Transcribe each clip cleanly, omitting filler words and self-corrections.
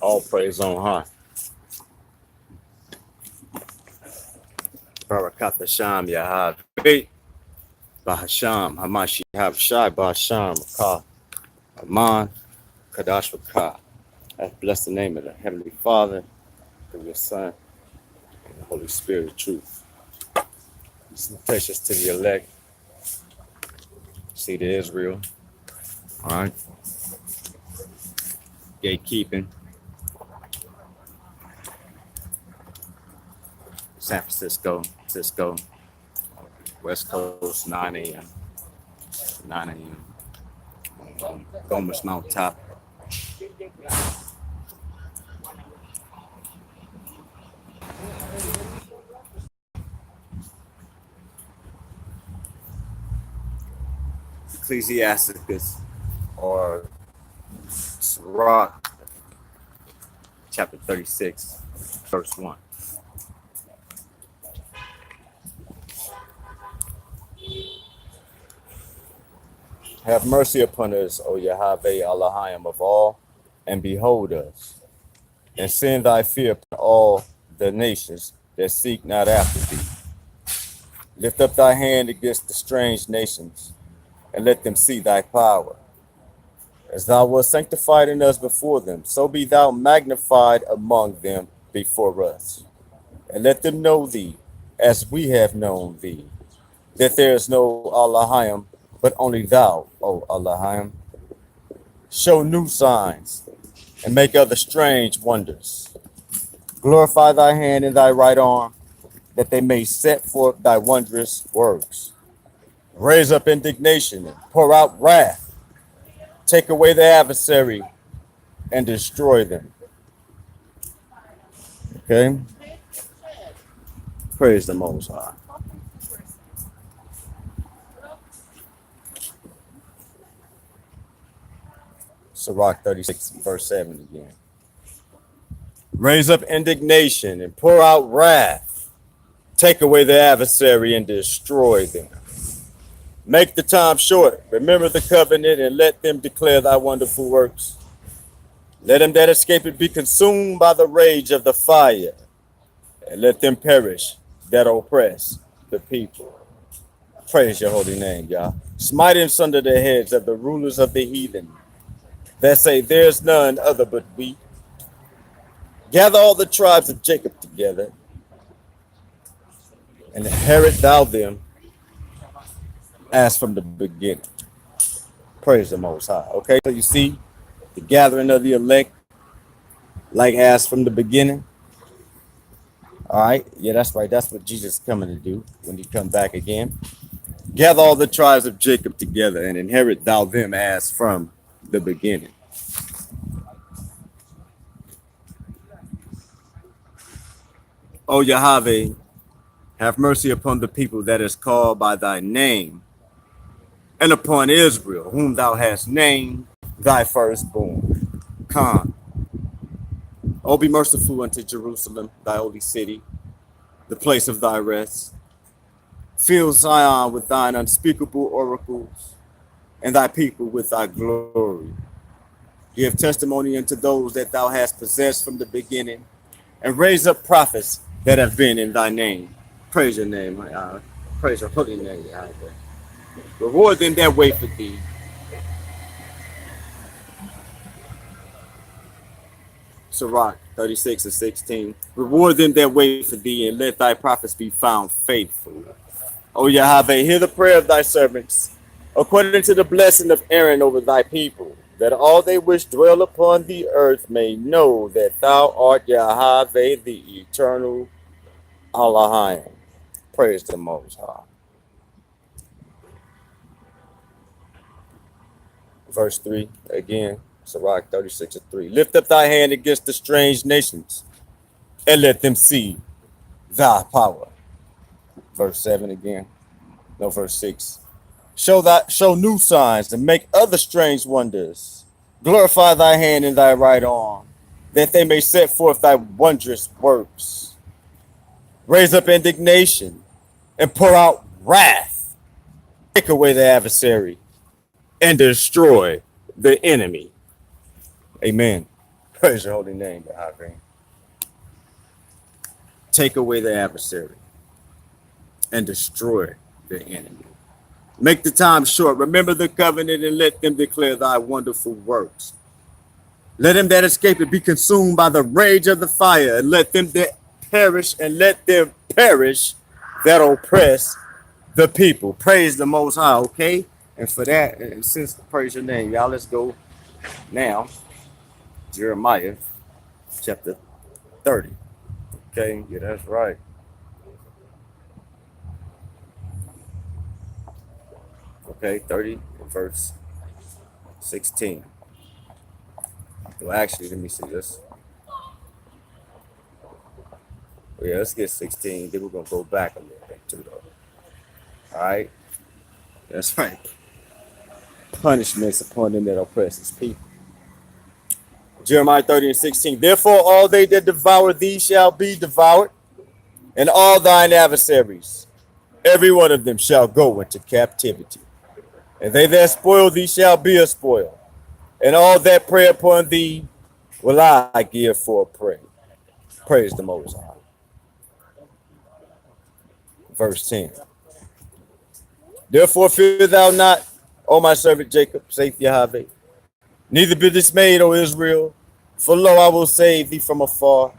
All praise on high. Barakat Hashem Yahaveh. Bahasham Hamashi Havshai Bahasham Ka Aman Kadash Ka. I bless the name of the Heavenly Father, through your Son, and the Holy Spirit of truth. Salutations to the elect, see to Israel. All right. Gatekeeping. San Francisco, Cisco, West Coast, 9 a.m. 9 a.m. Gomer's Mount Top. Ecclesiasticus or Sirach, chapter 36, verse 1. Have mercy upon us, O Yahweh Elohim of all, and behold us, and send thy fear upon all the nations that seek not after thee. Lift up thy hand against the strange nations, and let them see thy power. As thou wast sanctified in us before them, so be thou magnified among them before us. And let them know thee as we have known thee, that there is no Elohim but only thou, O Elohim. Show new signs and make other strange wonders. Glorify thy hand and thy right arm, that they may set forth thy wondrous works. Raise up indignation and pour out wrath. Take away the adversary and destroy them. Okay? Praise the Most High. Sirach 36, verse 7 again. Raise up indignation and pour out wrath. Take away the adversary and destroy them. Make the time short. Remember the covenant and let them declare thy wonderful works. Let them that escape it be consumed by the rage of the fire, and let them perish that oppress the people. Praise your holy name, Yah. Smite us under the heads of the rulers of the heathen, that say there's none other but we. Gather all the tribes of Jacob together, and inherit thou them as from the beginning. Praise the Most High. Okay, so you see the gathering of the elect, like as from the beginning. All right, yeah, that's right. That's what Jesus is coming to do when he come back again. Gather all the tribes of Jacob together and inherit thou them as from the beginning. O Yahweh, have mercy upon the people that is called by thy name, and upon Israel, whom thou hast named thy firstborn. Khan. O be merciful unto Jerusalem, thy holy city, the place of thy rest. Fill Zion with thine unspeakable oracles, and thy people with thy glory. Give testimony unto those that thou hast possessed from the beginning, and raise up prophets that have been in thy name. Praise your name, praise your holy name, Yahweh. Reward them that wait for thee. Sirach 36 and 16. Reward them that wait for thee, and let thy prophets be found faithful. O Yahweh, hear the prayer of thy servants, according to the blessing of Aaron over thy people, that all they which dwell upon the earth may know that thou art Yahweh, the eternal Elohim. Praise the Most High. Verse 3 again, Sirach 36 and 3. Lift up thy hand against the strange nations, and let them see thy power. Verse 7 again. No, verse 6. Show new signs and make other strange wonders. Glorify thy hand and thy right arm, that they may set forth thy wondrous works. Raise up indignation and pour out wrath. Take away the adversary and destroy the enemy. Amen. Praise your holy name, Yahweh. Take away the adversary and destroy the enemy. Make the time short. Remember the covenant and let them declare thy wonderful works. Let him that escape it be consumed by the rage of the fire, and let them that perish, and let them perish that oppress the people. Praise the Most High, okay? And for that, and since praise your name, y'all, let's go now. Jeremiah chapter 30. Okay, yeah, that's right. Okay, 30, verse 16. Well, actually, let me see this. Yeah, let's get 16. Then we're going to go back a little bit too, though. All right? That's right. Punishments upon them that oppress his people. Jeremiah 30 and 16. Therefore, all they that devour thee shall be devoured, and all thine adversaries, every one of them shall go into captivity. And they that spoil thee shall be a spoil, and all that prey upon thee will I give for a prey. Praise the Most High. Verse 10. Therefore fear thou not, O my servant Jacob, saith Yahweh, neither be dismayed, O Israel, for lo, I will save thee from afar,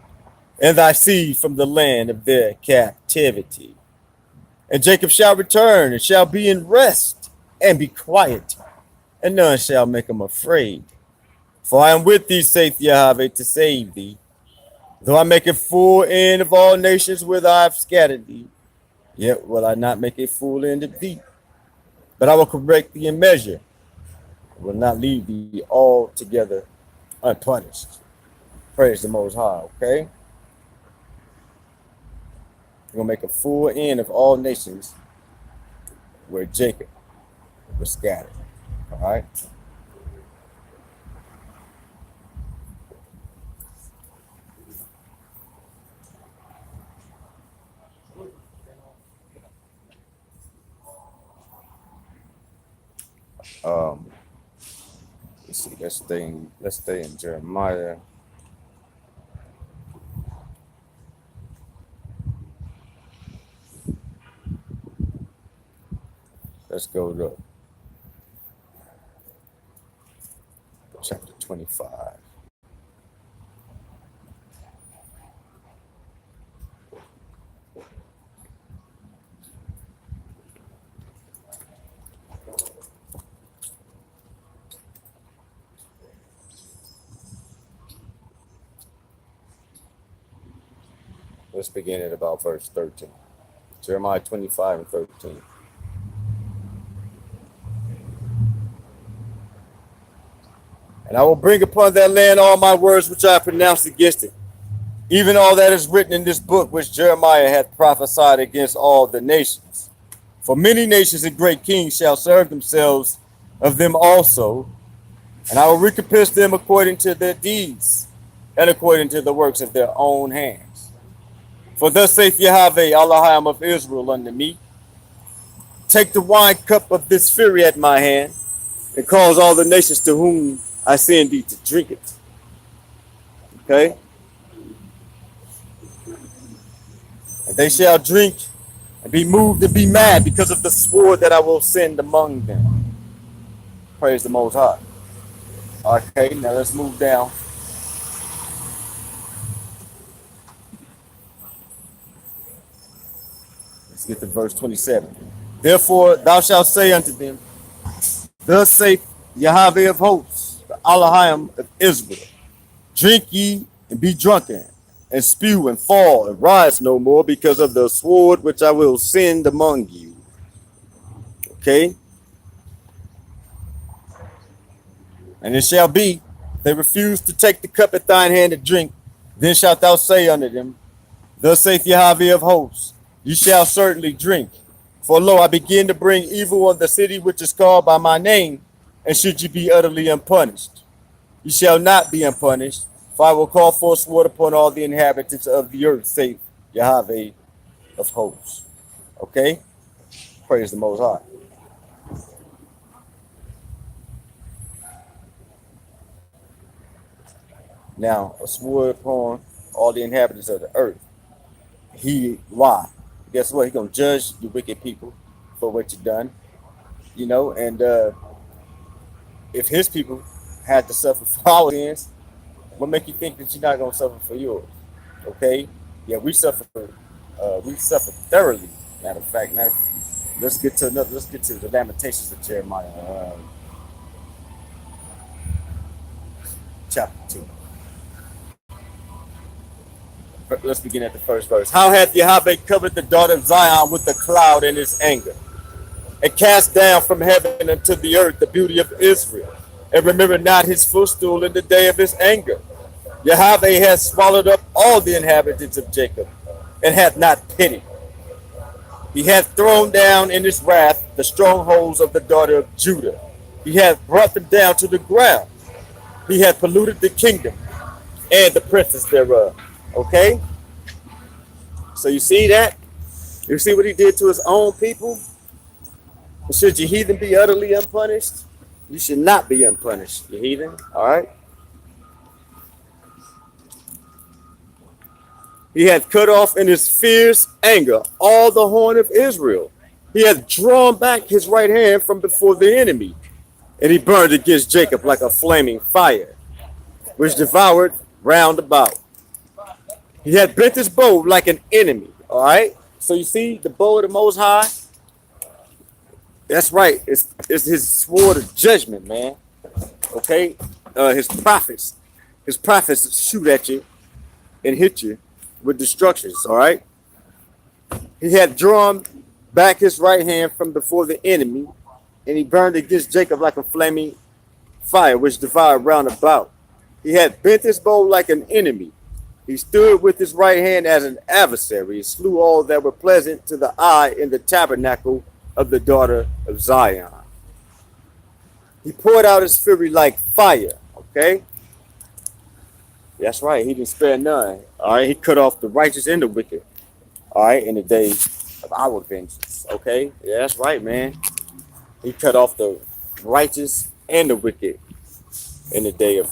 and thy seed from the land of their captivity. And Jacob shall return, and shall be in rest, and be quiet, and none shall make him afraid. For I am with thee, saith Yahweh, to save thee. Though I make a full end of all nations whither I have scattered thee, yet will I not make a full end of thee. But I will correct thee in measure, and will not leave thee altogether unpunished. Praise the Most High, okay? We're going to make a full end of all nations where Jacob was scattered, all right? Let's see, let's stay in Jeremiah. Let's go to chapter 25. Let's begin at about verse 13. Jeremiah 25 and 13. And I will bring upon that land all my words which I pronounced against it, even all that is written in this book which Jeremiah hath prophesied against all the nations. For many nations and great kings shall serve themselves of them also, and I will recompense them according to their deeds and according to the works of their own hands. For thus saith Yahweh, Elohim of Israel, unto me, take the wine cup of this fury at my hand, and cause all the nations to whom I send thee to drink it. Okay? And they shall drink and be moved and be mad because of the sword that I will send among them. Praise the Most High. Okay, now let's move down. Let's get to verse 27. Therefore thou shalt say unto them, thus saith Yahweh of hosts, the Elohim of Israel, drink ye and be drunken, and spew and fall and rise no more because of the sword which I will send among you. Okay? And it shall be, they refuse to take the cup at thine hand to drink, then shalt thou say unto them, thus saith Yahweh of hosts, ye shall certainly drink. For lo, I begin to bring evil on the city which is called by my name, and should ye be utterly unpunished. Ye shall not be unpunished, for I will call forth sword upon all the inhabitants of the earth, saith Yahweh of hosts. Okay? Praise the Most High. Now, swore upon all the inhabitants of the earth. Why? Guess what? He gonna judge you wicked people for what you done. And if his people had to suffer for our sins, what make you think that you're not gonna suffer for yours? Okay? Yeah, we suffer. We suffer thoroughly. Matter of fact, let's get to another. Let's get to the Lamentations of Jeremiah, chapter 2. Let's begin at the first verse. How hath Yahweh covered the daughter of Zion with a cloud in his anger, and cast down from heaven unto the earth the beauty of Israel, and remember not his footstool in the day of his anger. Yahweh hath swallowed up all the inhabitants of Jacob, and hath not pity. He hath thrown down in his wrath the strongholds of the daughter of Judah. He hath brought them down to the ground. He hath polluted the kingdom and the princes thereof. Okay? So you see that? You see what he did to his own people? Should you heathen be utterly unpunished? You should not be unpunished, you heathen. All right? He hath cut off in his fierce anger all the horn of Israel. He hath drawn back his right hand from before the enemy, and he burned against Jacob like a flaming fire, which devoured round about. He hath bent his bow like an enemy. All right? So you see the bow of the Most High? That's right. It's his sword of judgment, man. Okay? His prophets shoot at you and hit you with destructions, all right? He had drawn back his right hand from before the enemy, and he burned against Jacob like a flaming fire, which devoured round about. He had bent his bow like an enemy. He stood with his right hand as an adversary. He slew all that were pleasant to the eye in the tabernacle of the daughter of Zion. He poured out his fury like fire, okay? That's right. He didn't spare none. All right. He cut off the righteous and the wicked. All right. In the day of our vengeance. Okay. Yeah, that's right, man. He cut off the righteous and the wicked in the day of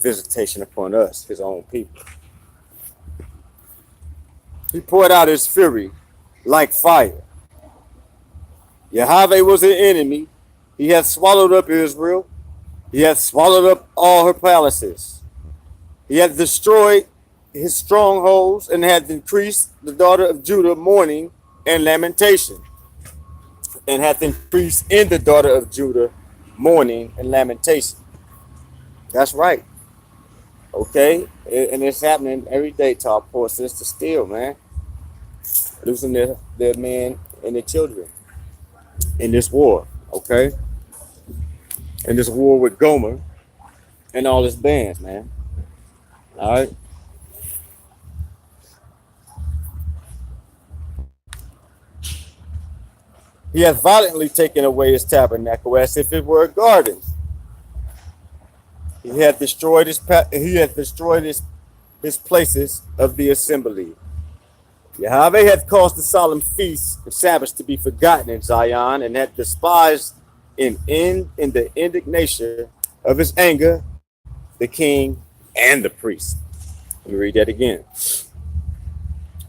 visitation upon us, his own people. He poured out his fury like fire. Yahweh was an enemy. He hath swallowed up Israel. He hath swallowed up all her palaces. He hath destroyed his strongholds and hath increased the daughter of Judah mourning and lamentation. And hath increased in the daughter of Judah mourning and lamentation. That's right. Okay? And it's happening every day to our poor sisters still, man. Losing their men and their children in this war. Okay? In this war with Gomer and all his bands, man. All right. He hath violently taken away his tabernacle as if it were a garden. He hath destroyed his places of the assembly. Yahweh hath caused the solemn feasts and Sabbaths to be forgotten in Zion, and hath despised in the indignation of his anger the king and the priest. Let me read that again.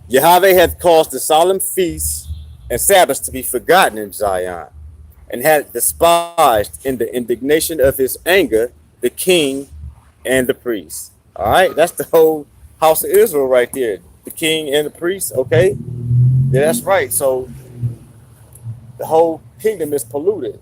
Yahweh hath caused the solemn feasts and Sabbaths to be forgotten in Zion, and hath despised in the indignation of his anger the king and the priest. All right, that's the whole house of Israel right there. The king and the priest, okay? Yeah, that's right. So the whole kingdom is polluted.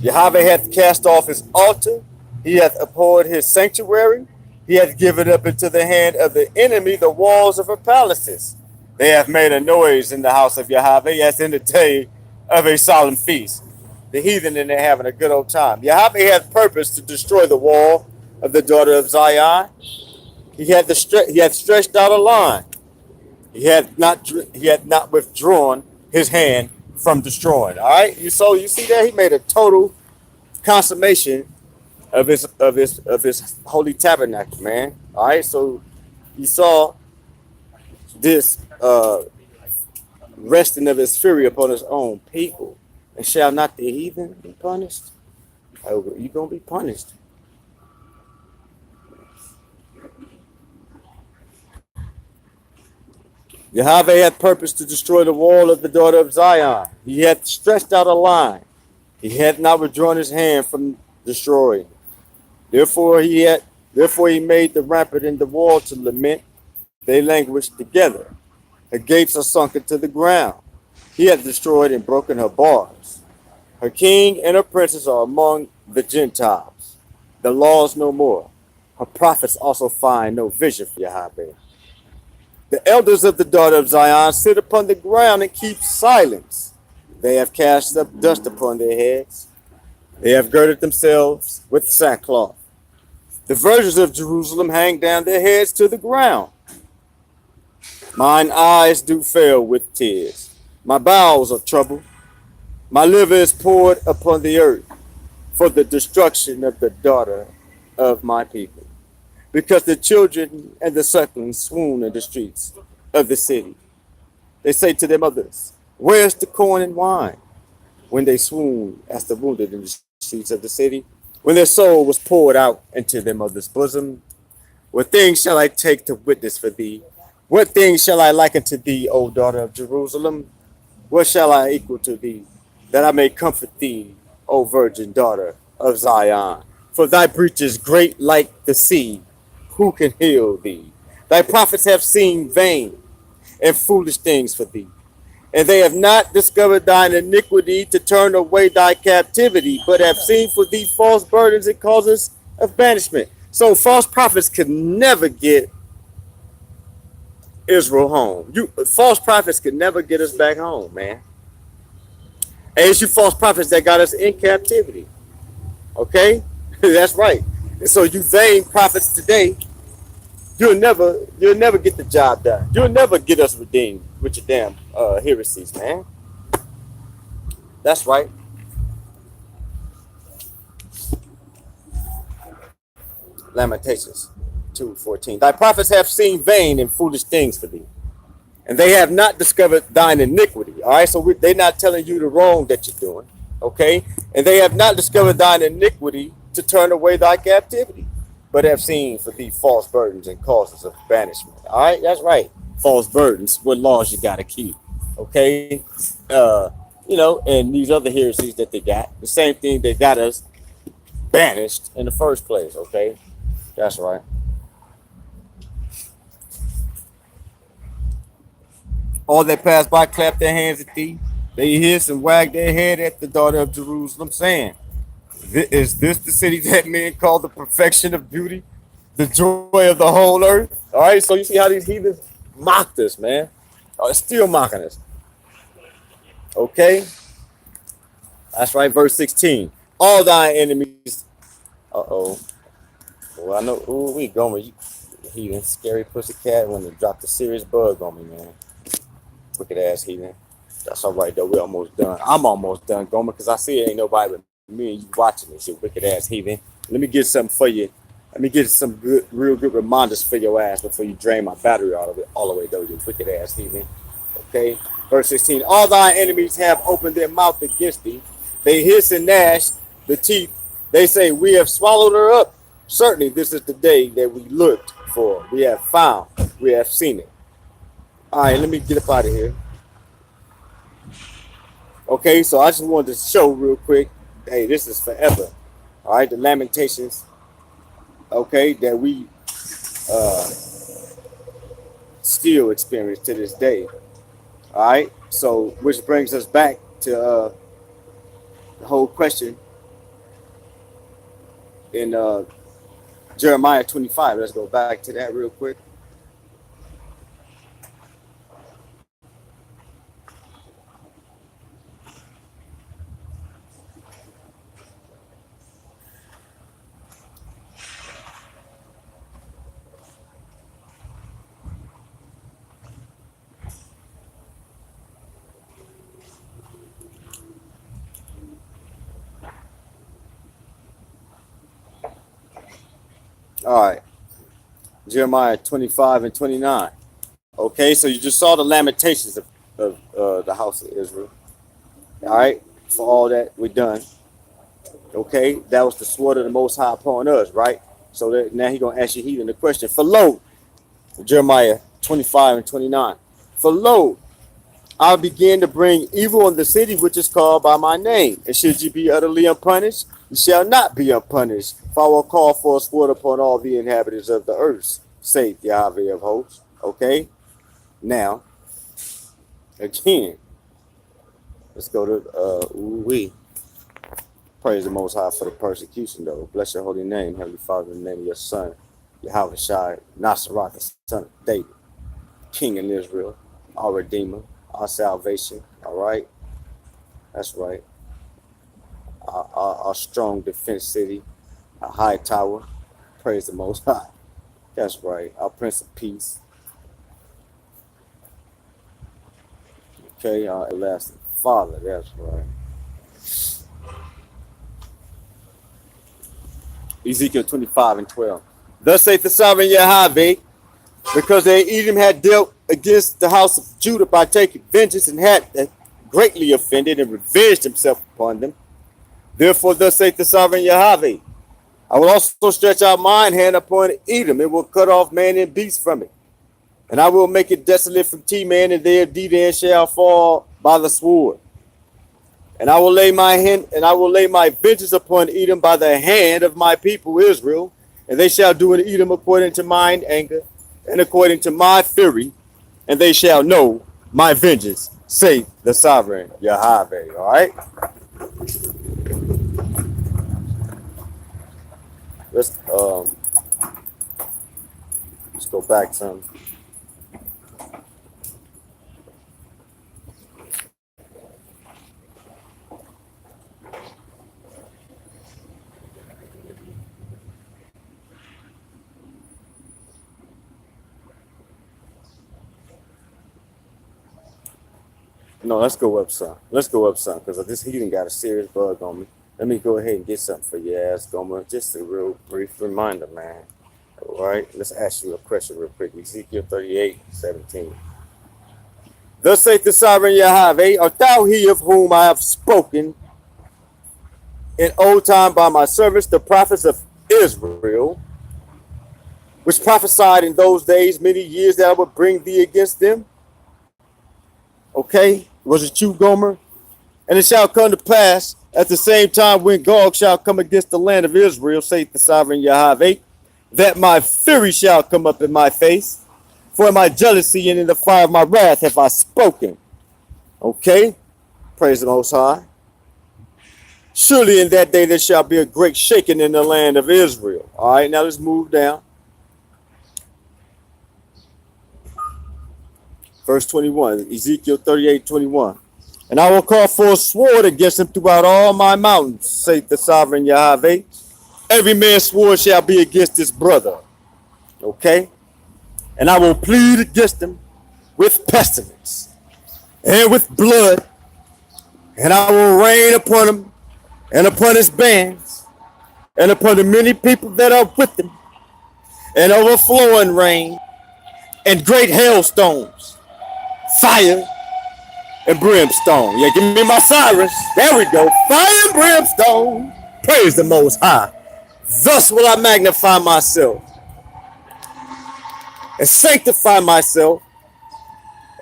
Yahweh hath cast off his altar. He hath abhorred his sanctuary. He hath given up into the hand of the enemy the walls of her palaces. They have made a noise in the house of Yahweh as in the day of a solemn feast. The heathen in there having a good old time. Yahweh hath purposed to destroy the wall of the daughter of Zion. He hath stretched out a line. He hath not withdrawn his hand from destroying. All right, you see that he made a total consummation of his holy tabernacle, man. All right, so you saw this resting of his fury upon his own people. And shall not the heathen be punished? Oh, you're gonna be punished. Yahweh had purposed to destroy the wall of the daughter of Zion. He had stretched out a line. He had not withdrawn his hand from destroying. Therefore therefore he made the rampart and the wall to lament. They languished together. Her gates are sunk into the ground. He hath destroyed and broken her bars. Her king and her princes are among the Gentiles. The laws no more. Her prophets also find no vision for Yahweh. The elders of the daughter of Zion sit upon the ground and keep silence. They have cast up dust upon their heads. They have girded themselves with sackcloth. The virgins of Jerusalem hang down their heads to the ground. Mine eyes do fail with tears. My bowels are troubled. My liver is poured upon the earth for the destruction of the daughter of my people. Because the children and the sucklings swoon in the streets of the city. They say to their mothers, where's the corn and wine? When they swoon as the wounded in the streets of the city, when their soul was poured out into their mother's bosom. What things shall I take to witness for thee? What things shall I liken to thee, O daughter of Jerusalem? What shall I equal to thee, that I may comfort thee, O virgin daughter of Zion? For thy breach is great like the sea. Who can heal thee? Thy prophets have seen vain and foolish things for thee, and they have not discovered thine iniquity to turn away thy captivity, but have seen for thee false burdens and causes of banishment. So false prophets can never get Israel home. False prophets can never get us back home, man. And it's you false prophets that got us in captivity. Okay? That's right. And so you vain prophets today, you'll never get the job done. You'll never get us redeemed with your damn heresies, man. That's right. Lamentations 2:14. Thy prophets have seen vain and foolish things for thee, and they have not discovered thine iniquity. All right, so they're not telling you the wrong that you're doing. Okay, and they have not discovered thine iniquity to turn away thy captivity, but have seen for thee false burdens and causes of banishment. All right, that's right. False burdens, what laws you got to keep. Okay, and these other heresies that they got, the same thing they got us banished in the first place. Okay, that's right. All that passed by clapped their hands at thee. They hissed and wagged their head at the daughter of Jerusalem, saying, is this the city that men call the perfection of beauty, the joy of the whole earth? All right, so you see how these heathens mocked us, man. Oh, still mocking us. Okay, that's right, verse 16. All thy enemies. Uh-oh. Well, I know. Ooh, we going, you heathen, scary pussycat, when they dropped a serious bug on me, man. Wicked ass heathen. That's all right, though. We're almost done. I'm almost done, Gomer, because I see it ain't nobody but me and you watching this, you wicked ass heathen. Let me get something for you. Let me get some real good reminders for your ass before you drain my battery all the way, though, you wicked ass heathen. Okay, verse 16. All thy enemies have opened their mouth against thee. They hiss and gnash the teeth. They say, we have swallowed her up. Certainly, this is the day that we looked for. We have found. We have seen it. All right, let me get up out of here. Okay, so I just wanted to show real quick. Hey, this is forever. All right, the Lamentations. Okay, that we still experience to this day. All right, so which brings us back to the whole question in Jeremiah 25. Let's go back to that real quick. All right, Jeremiah 25 and 29. Okay, so you just saw the lamentations of the house of Israel. All right, for all that we done. Okay, that was the sword of the Most High upon us, right? So that now he's going to ask you heathen the question. For lo, Jeremiah 25 and 29. For lo, I begin to bring evil on the city which is called by my name. And should you be utterly unpunished, you shall not be unpunished. For I will call for a sword upon all the inhabitants of the earth, saith Yahweh of hosts. Okay? Now, again, let's go to we. Praise the Most High for the persecution, though. Bless your holy name, Heavenly Father, in the name of your Son, Yahweh Shai, Nasarah, the son of David, King in Israel, our Redeemer, our salvation. All right? That's right. Our strong defense city, our high tower. Praise the Most High. That's right. Our Prince of Peace. Okay, our everlasting Father. That's right. Ezekiel 25:12. Thus saith the sovereign Yahweh, because they Edom had dealt against the house of Judah by taking vengeance and had greatly offended and revenged himself upon them. Therefore, thus saith the sovereign Yahweh, I will also stretch out mine hand upon Edom, and will cut off man and beast from it. And I will make it desolate from Teman, and their Dedan shall fall by the sword. And I will lay my vengeance upon Edom by the hand of my people Israel, and they shall do in Edom according to mine anger and according to my fury, and they shall know my vengeance, saith the sovereign Yahweh. All right. Let's go back some. No, let's go up some. Let's go up some, because this heating got a serious bug on me. Let me go ahead and get something for your ass, Gomer. Just a real brief reminder, man. All right, let's ask you a question real quick. Ezekiel 38:17. Thus saith the sovereign Yahweh, art thou he of whom I have spoken in old time by my servants, the prophets of Israel, which prophesied in those days many years that I would bring thee against them? Okay, was it you, Gomer? And it shall come to pass at the same time when Gog shall come against the land of Israel, saith the sovereign Yahweh, that my fury shall come up in my face, for in my jealousy and in the fire of my wrath have I spoken. Okay, praise the Most High. Surely in that day there shall be a great shaking in the land of Israel. All right, now let's move down. Verse 21, Ezekiel 38:21. And I will call for a sword against him throughout all my mountains, saith the sovereign Yahweh. Every man's sword shall be against his brother. Okay? And I will plead against him with pestilence and with blood. And I will rain upon him and upon his bands and upon the many people that are with him, and overflowing rain and great hailstones, fire and brimstone. Yeah, give me my sirens. There we go. Fire and brimstone. Praise the Most High. Thus will I magnify myself and sanctify myself,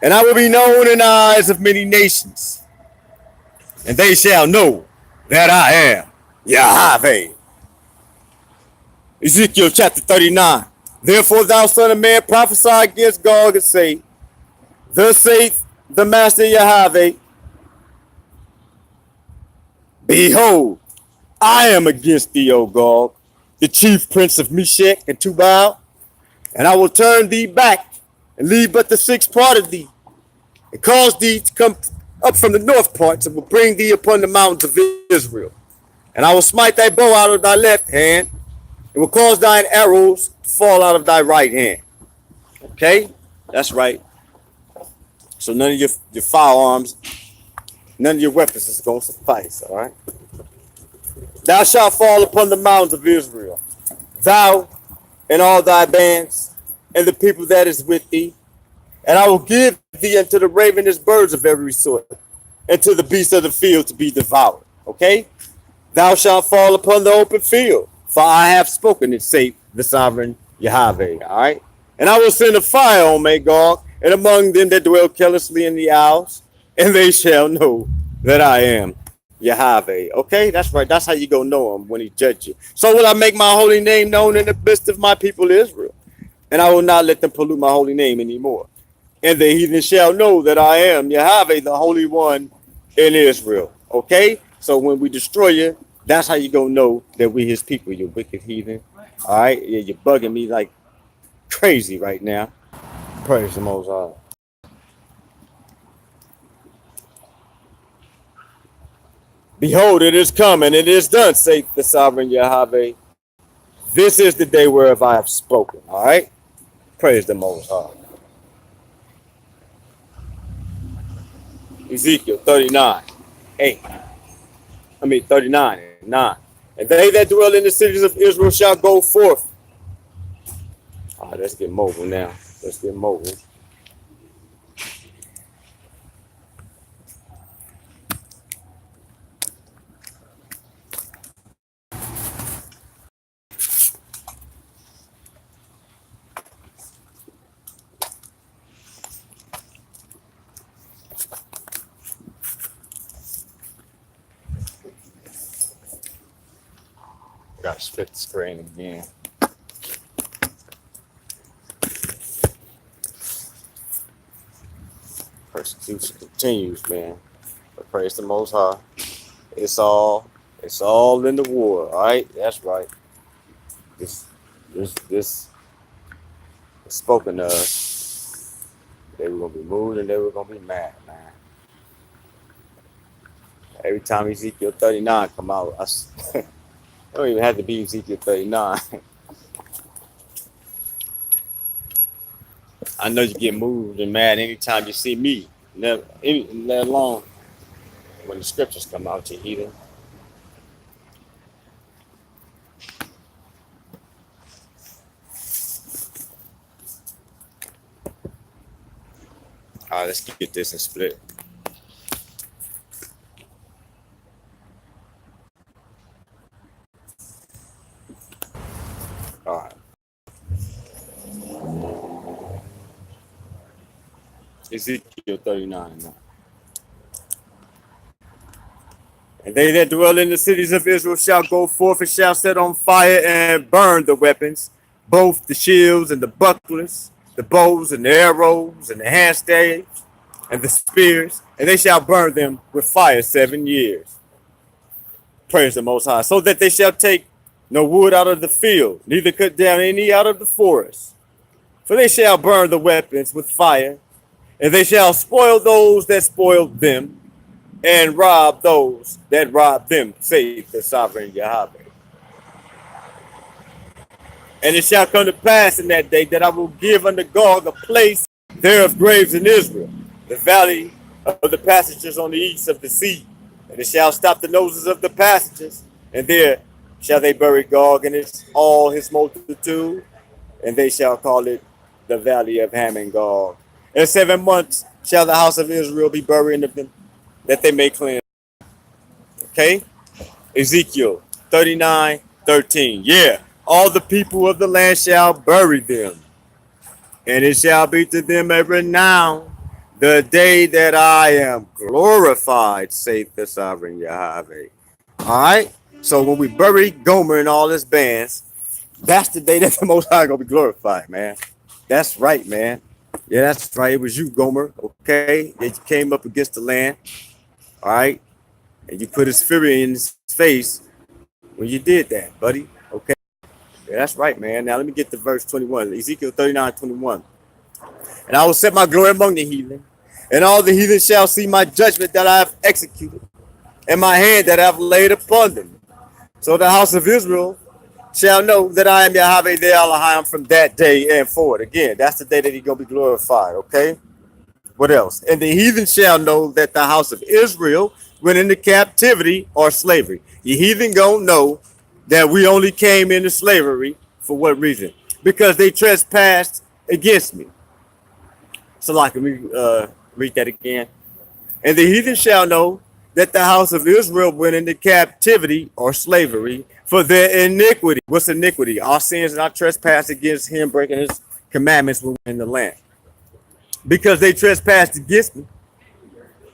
and I will be known in the eyes of many nations, and they shall know that I am Yahweh. Ezekiel chapter 39. Therefore, thou son of man, prophesy against Gog and say, thus saith the master Yahweh, behold, I am against thee, O Gog, the chief prince of Meshech and Tubal, and I will turn thee back and leave but the sixth part of thee, and cause thee to come up from the north parts, and will bring thee upon the mountains of Israel. And I will smite thy bow out of thy left hand, and will cause thine arrows to fall out of thy right hand. Okay? That's right. So none of your firearms, none of your weapons is going to suffice, all right? Thou shalt fall upon the mountains of Israel, thou and all thy bands, and the people that is with thee. And I will give thee unto the ravenous birds of every sort, and to the beasts of the field to be devoured. Okay? Thou shalt fall upon the open field, for I have spoken it, saith the sovereign Yahweh. All right? And I will send a fire on Magog, and among them that dwell carelessly in the isles, and they shall know that I am Yahweh. Okay, that's right. That's how you go know him when he judge you. So will I make my holy name known in the midst of my people Israel, and I will not let them pollute my holy name anymore. And the heathen shall know that I am Yahweh, the Holy One in Israel. Okay? So when we destroy you, that's how you gonna know that we his people, you wicked heathen. All right? Yeah, you're bugging me like crazy right now. Praise the Most High. Behold, it is coming, it is done, saith the sovereign Yahweh. This is the day whereof I have spoken. All right? Praise the Most High. Ezekiel 39, 8. 39, 9. And they that dwell in the cities of Israel shall go forth. All right, let's get mobile now. Let's get mobile. Gotta split the screen again. Persecution continues, man. But praise the Most High. It's all in the war. All right, that's right. This is spoken of. They were gonna be moved and they were gonna be mad, man. Every time Ezekiel 39 come out, it don't even have to be Ezekiel 39. I know you get moved and mad anytime you see me, let alone when the scriptures come out, you heathen. All right, let's get this and split. All right. Ezekiel 39 now. And they that dwell in the cities of Israel shall go forth and shall set on fire and burn the weapons, both the shields and the bucklers, the bows and the arrows and the handstaves and the spears, and they shall burn them with fire 7 years. Praise the Most High. So that they shall take no wood out of the field, neither cut down any out of the forest. For they shall burn the weapons with fire, and they shall spoil those that spoiled them, and rob those that rob them, saith the sovereign Yahweh. And it shall come to pass in that day that I will give unto Gog a place there of graves in Israel, the valley of the passages on the east of the sea. And it shall stop the noses of the passages, and there shall they bury Gog and all his multitude, and they shall call it the valley of Ham Gog. In 7 months shall the house of Israel be buried of them, that they may cleanse. Okay? Ezekiel 39:13. Yeah. All the people of the land shall bury them, and it shall be to them a renown the day that I am glorified, saith the sovereign Yahweh. All right? So when we bury Gomer and all his bands, that's the day that the Most High gonna be glorified, man. That's right, man. Yeah, that's right. It was you, Gomer, okay? That you came up against the land, all right? And you put his fury in his face when you did that, buddy, okay? Yeah, that's right, man. Now let me get to verse 21, Ezekiel 39:21. And I will set my glory among the heathen, and all the heathen shall see my judgment that I have executed, and my hand that I have laid upon them. So the house of Israel shall know that I am Yahweh the Elohim from that day and forward. Again, that's the day that he's going to be glorified, okay? What else? And the heathen shall know that the house of Israel went into captivity or slavery. The heathen going to know that we only came into slavery for what reason? Because they trespassed against me. So like, let me read that again. And the heathen shall know that the house of Israel went into captivity or slavery for their iniquity. What's iniquity? Our sins and our trespass against him, breaking his commandments when we're in the land. because they trespassed against me.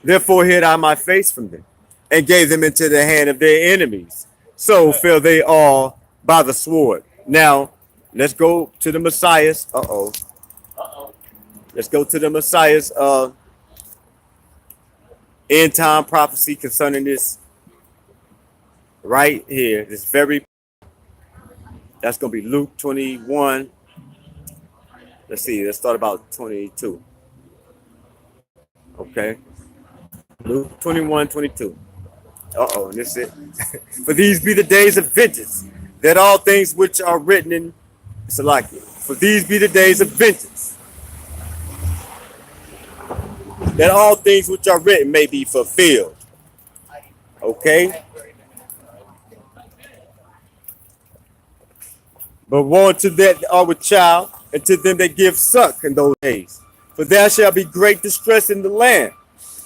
Therefore hid I my face from them, and gave them into the hand of their enemies. So fell they all by the sword. Now, let's go to the Messiah's. Let's go to the Messiah's end time prophecy concerning this right here. This very, that's going to be Luke 21. Let's see, let's start about 22. Okay. Luke 21:22. And this is it. For these be the days of vengeance, that all things which are written in Salakia. For these be the days of vengeance, that all things which are written may be fulfilled. Okay? But woe to that are with child, and to them that give suck in those days. For there shall be great distress in the land,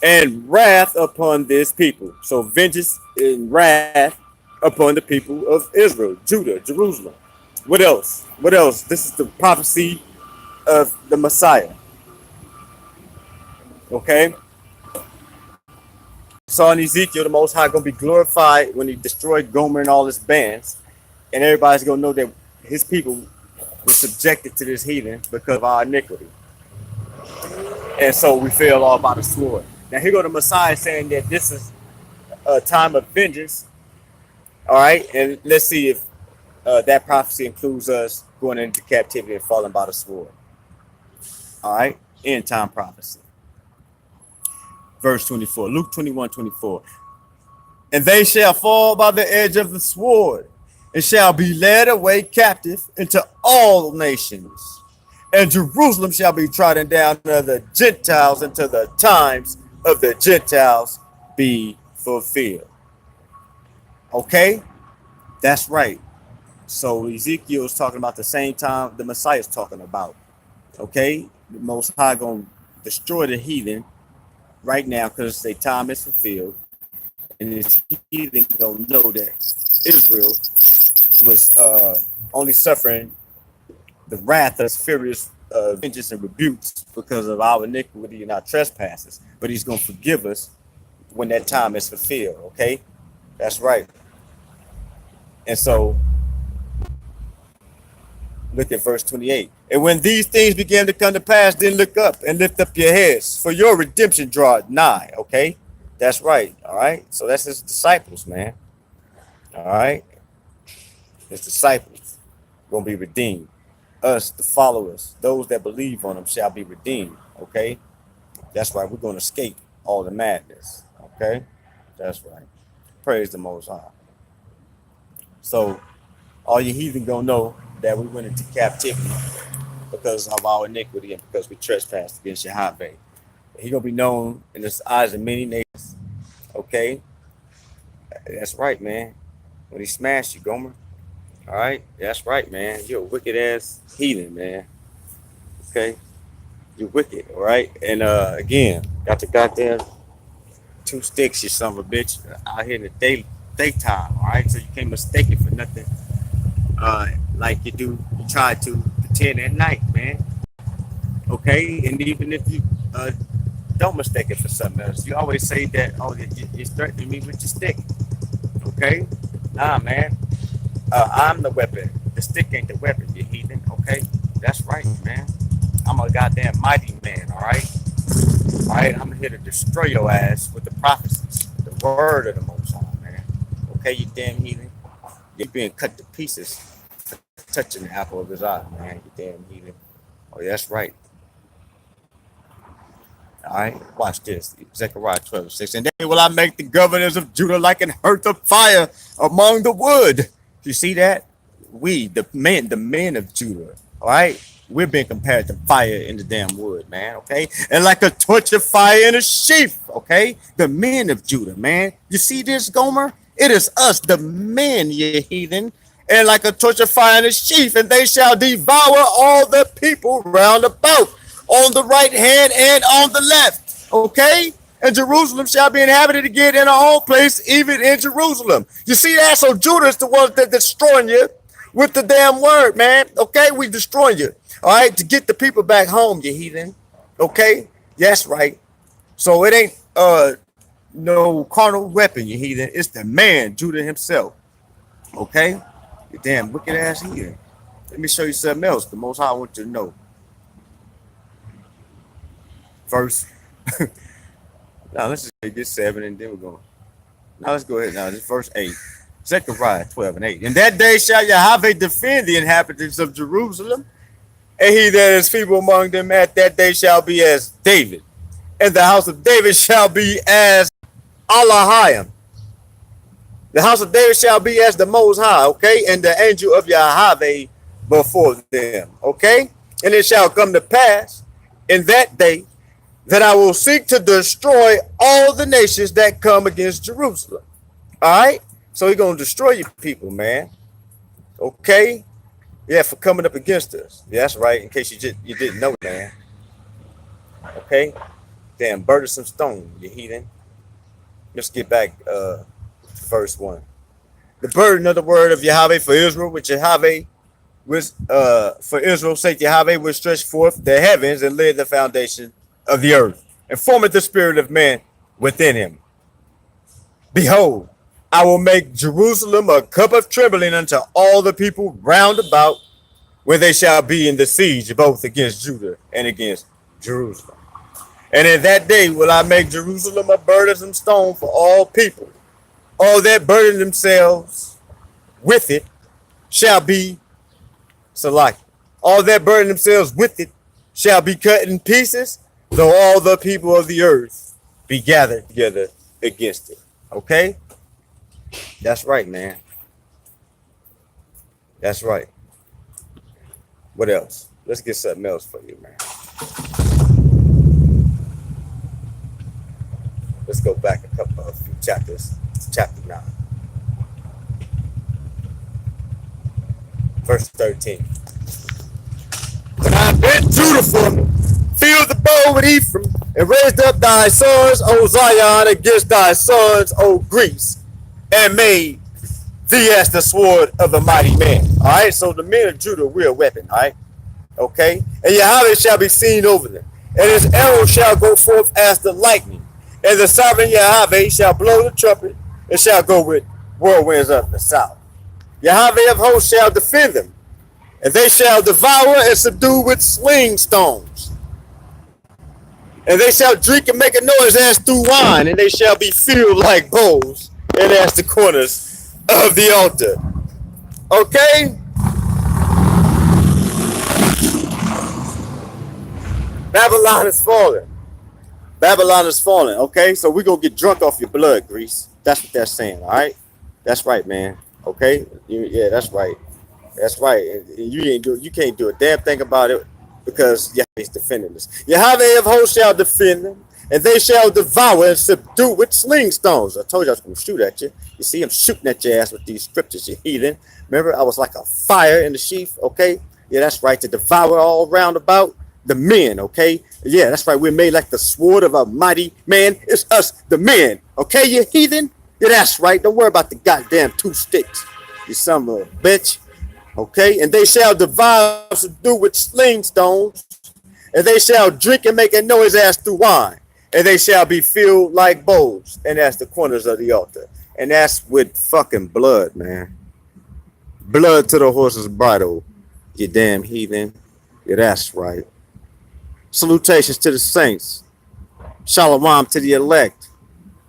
and wrath upon this people. So vengeance and wrath upon the people of Israel, Judah, Jerusalem. What else? What else? This is the prophecy of the Messiah. Okay? So in Ezekiel, the Most High going to be glorified when he destroyed Gomer and all his bands. And everybody's going to know that his people were subjected to this heathen because of our iniquity. And so we fell all by the sword. Now here go the Messiah saying that this is a time of vengeance. All right, and let's see if that prophecy includes us going into captivity and falling by the sword. All right, end time prophecy. Verse 24, Luke 21:24. And they shall fall by the edge of the sword, and shall be led away captive into all nations. And Jerusalem shall be trodden down of the Gentiles until the times of the Gentiles be fulfilled. Okay? That's right. So Ezekiel is talking about the same time the Messiah is talking about. Okay? The Most High going to destroy the heathen right now because their time is fulfilled. And this heathen going to know that Israel was only suffering the wrath of furious vengeance and rebukes because of our iniquity and our trespasses. But he's going to forgive us when that time is fulfilled. Okay? That's right. And so, look at verse 28. And when these things began to come to pass, then look up and lift up your heads, for your redemption draweth nigh. Okay? That's right. All right? So that's his disciples, man. All right? His disciples going to be redeemed. Us, the followers, those that believe on him shall be redeemed. Okay? That's right. We're going to escape all the madness. Okay? That's right. Praise the Most High. So, all you heathen gonna know that we went into captivity because of our iniquity and because we trespassed against Yahweh. He gonna be known in the eyes of many nations. Okay? That's right, man. When he smashed you, Gomer. All right, that's right, man. You're a wicked ass heathen, man. Okay, you're wicked, all right. And again, got the goddamn 2 sticks, you son of a bitch, out here in the daytime, all right. So you can't mistake it for nothing. Like you do, you try to pretend at night, man. Okay, and even if you don't mistake it for something else, you always say that, oh, you're threatening me with your stick. Okay, nah, man. I'm the weapon. The stick ain't the weapon, you heathen. Okay? That's right, man. I'm a goddamn mighty man, all right? All right? I'm here to destroy your ass with the prophecies, the word of the Most High, man. Okay, you damn heathen? You're being cut to pieces for touching the apple of his eye, man. You damn heathen. Oh, yeah, that's right. All right, watch this. Zechariah 12:6. And then will I make the governors of Judah like an hearth of fire among the wood. You see that? We, the men of Judah, all right? We're being compared to fire in the damn wood, man, okay? And like a torch of fire in a sheaf, okay? The men of Judah, man. You see this, Gomer? It is us, the men, ye heathen. And like a torch of fire in a sheaf, and they shall devour all the people round about, on the right hand and on the left, okay? And Jerusalem shall be inhabited again in our own place, even in Jerusalem. You see that? So Judah is the one that destroying you with the damn word, man. Okay, we destroying you. All right, to get the people back home, you heathen. Okay, that's right. So it ain't no carnal weapon, you heathen. It's the man, Judah himself. Okay, you damn wicked ass heathen. Let me show you something else. The most High want you to know. First, now let's just get 7 and then we're going. Now let's go ahead. Now this verse 8. Zechariah 12 and 8. In that day shall Yahweh defend the inhabitants of Jerusalem, and he that is feeble among them at that day shall be as David, and the house of David shall be as Allahim. The house of David shall be as the Most High, okay? And the angel of Yahweh before them, okay? And it shall come to pass in that day that I will seek to destroy all the nations that come against Jerusalem. All right? So he's going to destroy you people, man. Okay? Yeah, for coming up against us. Yeah, that's right. In case you didn't know, man. Okay? Damn, burdensome stone, you heathen. Let's get back to verse 1. The burden of the word of Yahweh for Israel, which Yahweh was for Israel, saith Yahweh will stretch forth the heavens and lay the foundation of the earth, and formeth the spirit of man within him. Behold, I will make Jerusalem a cup of trembling unto all the people round about, where they shall be in the siege, both against Judah and against Jerusalem. And in that day will I make Jerusalem a burdensome stone for all people. All that burden themselves with it shall be Salaki. All that burden themselves with it shall be cut in pieces, though all the people of the earth be gathered together against it. Okay? That's right, man. That's right. What else? Let's get something else for you, man. Let's go back a few chapters. Chapter 9. Verse 13. When I bent Judah for me, filled the bow with Ephraim, and raised up thy sons, O Zion, against thy sons, O Greece, and made thee as the sword of a mighty man. All right, so the men of Judah will weapon, all right? Okay? And Yahweh shall be seen over them, and his arrow shall go forth as the lightning, and the sovereign Yahweh shall blow the trumpet, and shall go with whirlwinds of the south. Yahweh of hosts shall defend them, and they shall devour and subdue with sling stones. And they shall drink and make a noise as through wine, and they shall be filled like bowls, and as the corners of the altar. Okay? Babylon is falling. Babylon is falling, okay? So we're going to get drunk off your blood, Greece. That's what they're saying, all right? That's right, man. Okay? Yeah, that's right. That's right. You can't do a damn thing about it because Yahweh's defending us. Yahweh of hosts shall defend them, and they shall devour and subdue with sling stones. I told you I was going to shoot at you. You see, I'm shooting at your ass with these scriptures, you heathen. Remember, I was like a fire in the sheath, okay? Yeah, that's right. To devour all round about the men, okay? Yeah, that's right. We're made like the sword of a mighty man. It's us, the men, okay, you heathen? Yeah, that's right. Don't worry about the goddamn 2 sticks, you son of a bitch. Okay, and they shall devour, subdue with sling stones, and they shall drink and make a noise as through wine, and they shall be filled like bowls, and as the corners of the altar. And that's with fucking blood, man. Blood to the horse's bridle, you damn heathen. Yeah, that's right. Salutations to the saints. Shalom to the elect.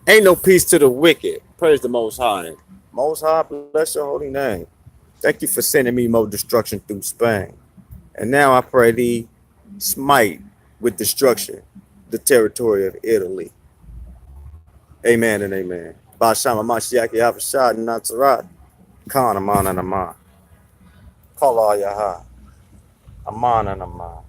Ain't no peace to the wicked. Praise the Most High. Most High, bless your holy name. Thank you for sending me more destruction through Spain. And now I pray thee smite with destruction the territory of Italy. Amen and amen. Bashama Mashiach Yahushua Natzarat. Khan Aman and Aman. Call all Yahah. Aman and Aman.